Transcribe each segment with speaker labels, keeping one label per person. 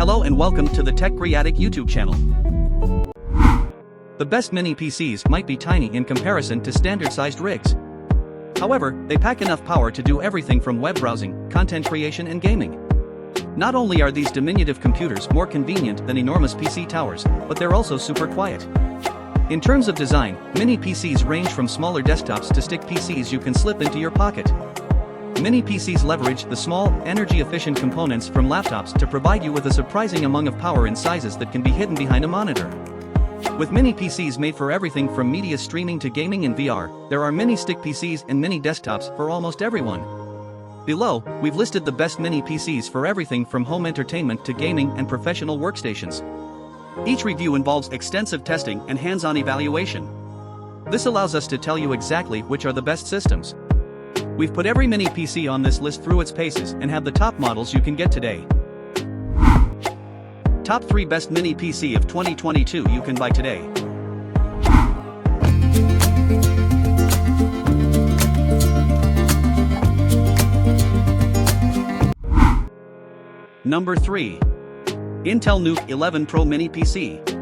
Speaker 1: Hello and welcome to the Tech Griatic YouTube channel. The best mini PCs might be tiny in comparison to standard-sized rigs. However, they pack enough power to do everything from web browsing, content creation and gaming. Not only are these diminutive computers more convenient than enormous PC towers, but they're also super quiet. In terms of design, mini PCs range from smaller desktops to stick PCs you can slip into your pocket. Mini PCs leverage the small, energy-efficient components from laptops to provide you with a surprising amount of power in sizes that can be hidden behind a monitor. With mini PCs made for everything from media streaming to gaming and VR, there are mini stick PCs and mini desktops for almost everyone. Below, we've listed the best mini PCs for everything from home entertainment to gaming and professional workstations. Each review involves extensive testing and hands-on evaluation. This allows us to tell you exactly which are the best systems. We've put every mini PC on this list through its paces and have the top models you can get today. Top 3 best mini PC of 2022 you can buy today. Number 3. Intel NUC 11 Pro Mini PC.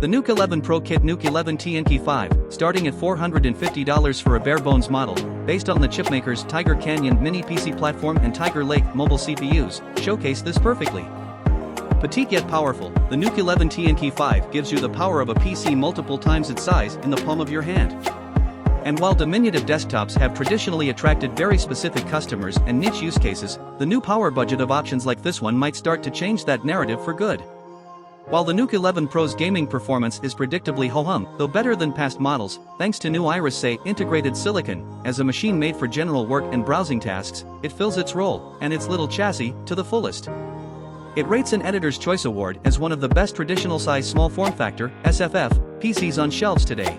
Speaker 1: The NUC 11 Pro kit NUC 11 ThinkCentre, starting at $450 for a bare-bones model, based on the chipmaker's Tiger Canyon Mini PC platform and Tiger Lake mobile CPUs, showcase this perfectly. Petite yet powerful, the NUC 11 ThinkCentre gives you the power of a PC multiple times its size in the palm of your hand. And while diminutive desktops have traditionally attracted very specific customers and niche use cases, the new power budget of options like this one might start to change that narrative for good. While the NUC 11 Pro's gaming performance is predictably ho-hum, though better than past models, thanks to new Iris Say integrated silicon, as a machine made for general work and browsing tasks, it fills its role, and its little chassis, to the fullest. It rates an Editor's Choice Award as one of the best traditional size small form factor, SFF, PCs on shelves today.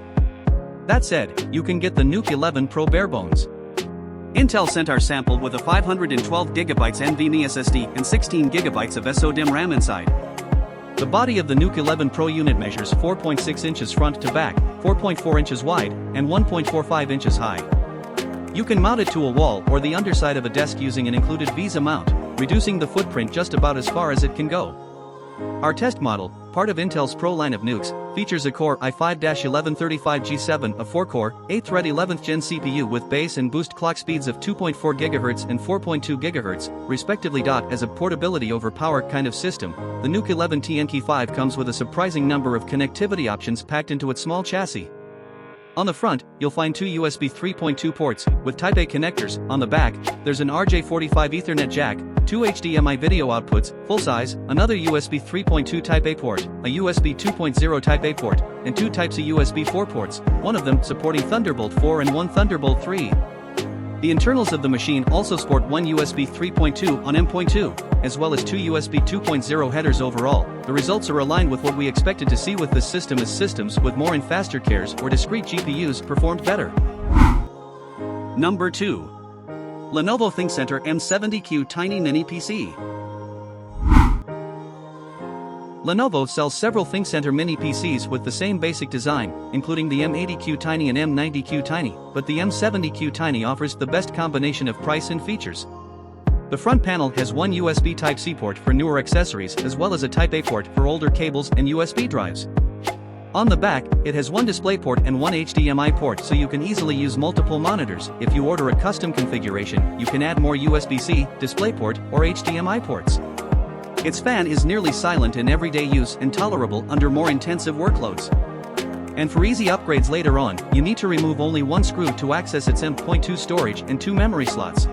Speaker 1: That said, you can get the NUC 11 Pro barebones. Intel sent our sample with a 512GB NVMe SSD and 16GB of SODIMM RAM inside. The body of the NUC 11 Pro unit measures 4.6 inches front to back, 4.4 inches wide, and 1.45 inches high. You can mount it to a wall or the underside of a desk using an included Visa mount, reducing the footprint just about as far as it can go. Our test model, part of Intel's Pro line of NUCs, features a Core i5-1135G7, a 4-core, 8-thread 11th gen CPU with base and boost clock speeds of 2.4 GHz and 4.2 GHz, respectively. As a portability over power kind of system, the NUC 11 ThinkCentre comes with a surprising number of connectivity options packed into its small chassis. On the front, you'll find 2 USB 3.2 ports, with Type A connectors. On the back, there's an RJ45 Ethernet jack, 2 HDMI video outputs, full-size, another USB 3.2 Type A port, a USB 2.0 Type A port, and 2 Type-C USB 4 ports, one of them supporting Thunderbolt 4 and one Thunderbolt 3. The internals of the machine also sport one USB 3.2 on M.2, as well as 2 USB 2.0 headers overall. The results are aligned with what we expected to see with this system, as systems with more and faster cores or discrete GPUs performed better. Number 2. Lenovo ThinkCentre M70Q Tiny Mini PC. Lenovo sells several ThinkCentre mini PCs with the same basic design, including the M80Q Tiny and M90Q Tiny, but the M70Q Tiny offers the best combination of price and features. The front panel has one USB Type-C port for newer accessories as well as a Type A port for older cables and USB drives. On the back, it has one DisplayPort and one HDMI port, so you can easily use multiple monitors. If you order a custom configuration, you can add more USB-C, DisplayPort, or HDMI ports. Its fan is nearly silent in everyday use and tolerable under more intensive workloads. And for easy upgrades later on, you need to remove only one screw to access its M.2 storage and 2 memory slots.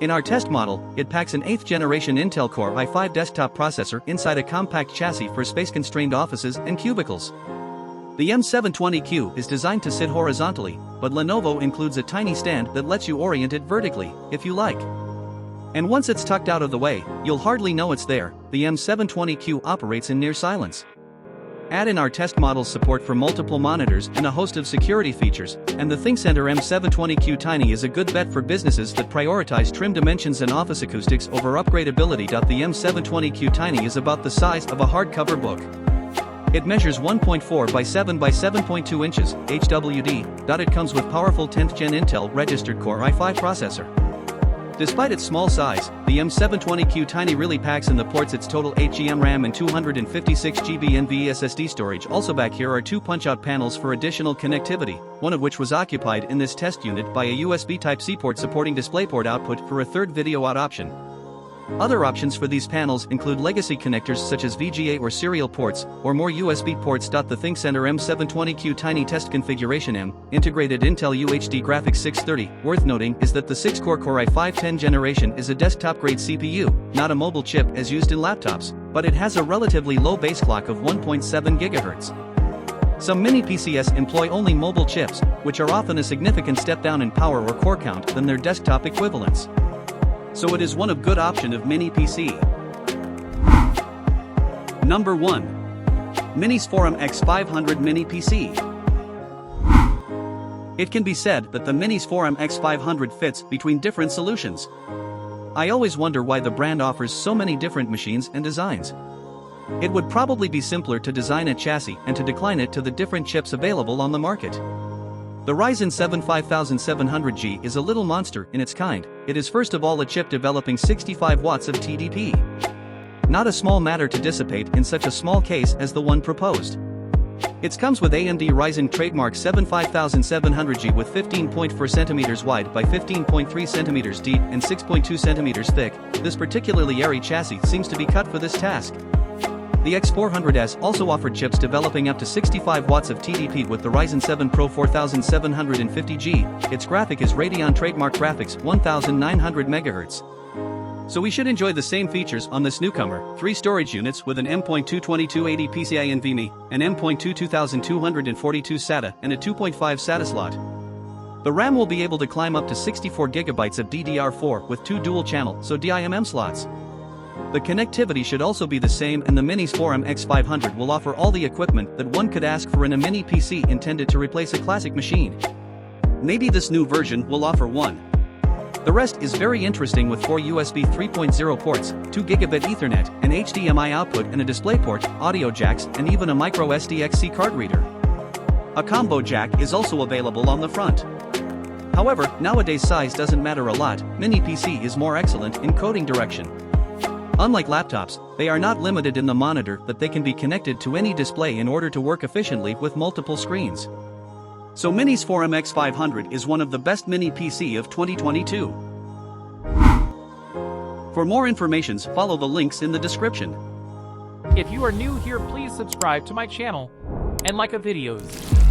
Speaker 1: In our test model, it packs an 8th generation Intel Core i5 desktop processor inside a compact chassis for space-constrained offices and cubicles. The M720Q is designed to sit horizontally, but Lenovo includes a tiny stand that lets you orient it vertically, if you like. And once it's tucked out of the way, you'll hardly know it's there. The M720Q operates in near silence. Add in our test model's support for multiple monitors and a host of security features, and the ThinkCentre M720Q Tiny is a good bet for businesses that prioritize trim dimensions and office acoustics over upgradability. The M720Q Tiny is about the size of a hardcover book. It measures 1.4 by 7 by 7.2 inches, HWD. It comes with powerful 10th gen Intel registered Core i5 processor. Despite its small size, the M720Q Tiny really packs in the ports its total 8GB RAM and 256GB NVMe SSD storage. Also back here are two punch-out panels for additional connectivity, one of which was occupied in this test unit by a USB Type-C port supporting DisplayPort output for a third video out option. Other options for these panels include legacy connectors such as VGA or serial ports, or more USB ports. The ThinkCentre M720Q Tiny Test Configuration M, integrated Intel UHD Graphics 630. Worth noting is that the 6-core Core i5-10 generation is a desktop-grade CPU, not a mobile chip as used in laptops, but it has a relatively low base clock of 1.7 GHz. Some mini PCs employ only mobile chips, which are often a significant step down in power or core count than their desktop equivalents. So it is one of good option of mini PC. Number 1. Minisforum X500 Mini PC. It can be said that the Minisforum X500 fits between different solutions. I always wonder why the brand offers so many different machines and designs. It would probably be simpler to design a chassis and to decline it to the different chips available on the market. The Ryzen 7 5700G is a little monster in its kind. It is first of all a chip developing 65 watts of TDP. Not a small matter to dissipate in such a small case as the one proposed. It comes with AMD Ryzen trademark 7 5700G with 15.4 cm wide by 15.3 cm deep and 6.2 cm thick. This particularly airy chassis seems to be cut for this task. The X400S also offered chips developing up to 65 watts of TDP with the Ryzen 7 Pro 4750G. Its graphic is Radeon trademark graphics 1900 MHz. So we should enjoy the same features on this newcomer. 3 storage units with an M.2 2280 PCIe NVMe, an M.2 2242 SATA and a 2.5 SATA slot. The RAM will be able to climb up to 64GB of DDR4 with 2 dual-channel DIMM slots. The connectivity should also be the same, and the Minisforum X500 will offer all the equipment that one could ask for in a mini PC intended to replace a classic machine. Maybe this new version will offer one. The rest is very interesting with 4 USB 3.0 ports, 2 Gigabit Ethernet, an HDMI output and a DisplayPort, audio jacks, and even a micro SD card reader. A combo jack is also available on the front. However, nowadays size doesn't matter a lot. Mini PC is more excellent in coding direction. Unlike laptops, they are not limited in the monitor that they can be connected to any display in order to work efficiently with multiple screens. So Minisforum X500 is one of the best mini PC of 2022. For more information, follow the links in the description.
Speaker 2: If you are new here, please subscribe to my channel and like our videos.